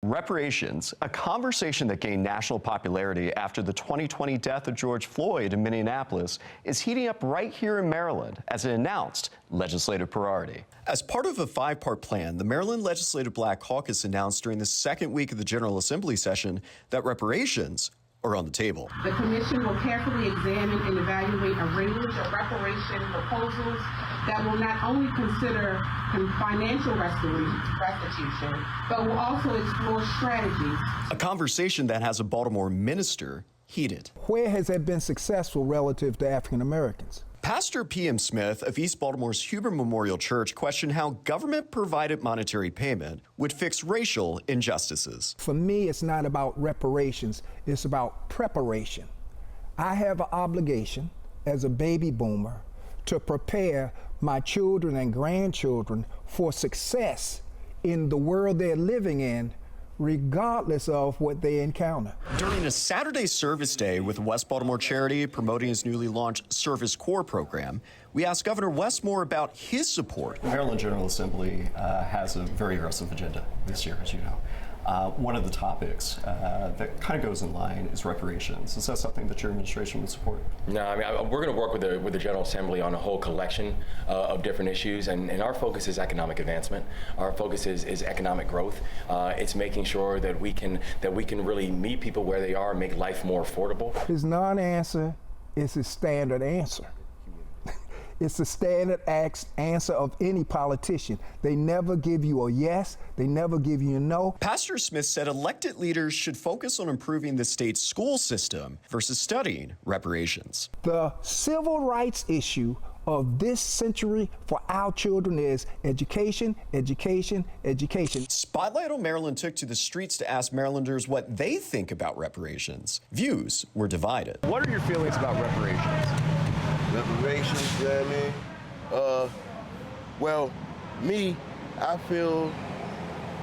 Reparations, a conversation that gained national popularity after the 2020 death of George Floyd in Minneapolis, is heating up right here in Maryland as an announced legislative priority. As part of a 5-part plan, the Maryland Legislative Black Caucus announced during the second week of the General Assembly session that reparations are on the table. The Commission will carefully examine and evaluate a range of reparation proposals that will not only consider financial restitution, but will also explore strategies. A conversation that has a Baltimore minister heated. Where has that been successful relative to African Americans? Pastor P.M. Smith of East Baltimore's Huber Memorial Church questioned how government-provided monetary payment would fix racial injustices. For me, it's not about reparations, it's about preparation. I have an obligation as a baby boomer to prepare my children and grandchildren for success in the world they're living in, regardless of what they encounter. During a Saturday service day with West Baltimore Charity promoting his newly launched Service Corps program, we asked Governor Westmore about his support. The Maryland General Assembly has a very aggressive agenda this year, as you know. One of the topics that kind of goes in line is reparations. Is that something that your administration would support? No, I mean, we're going to work with the General Assembly on a whole collection of different issues, and our focus is economic advancement. Our focus is economic growth. It's making sure that we can really meet people where they are and make life more affordable. His non-answer is his standard answer. It's the standard answer of any politician. They never give you a yes, they never give you a no. Pastor Smith said elected leaders should focus on improving the state's school system versus studying reparations. The civil rights issue of this century for our children is education, education, education. Spotlight on Maryland took to the streets to ask Marylanders what they think about reparations. Views were divided. What are your feelings about reparations? Reparations, you know what I mean? Well, I feel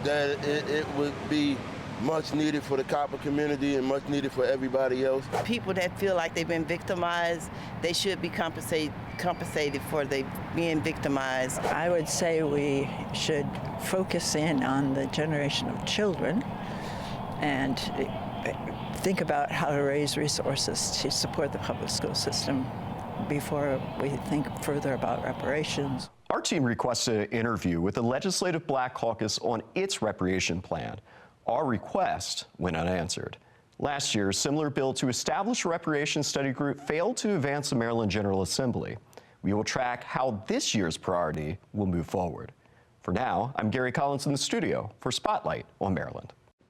that it would be much needed for the copper community and much needed for everybody else. People that feel like they've been victimized, they should be compensated for being victimized. I would say we should focus in on the generation of children and think about how to raise resources to support the public school system before we think further about reparations. Our team requested an interview with the Legislative Black Caucus on its reparation plan. Our request went unanswered. Last year, a similar bill to establish a reparations study group failed to advance the Maryland General Assembly. We will track how this year's priority will move forward. For now, I'm Gary Collins in the studio for Spotlight on Maryland.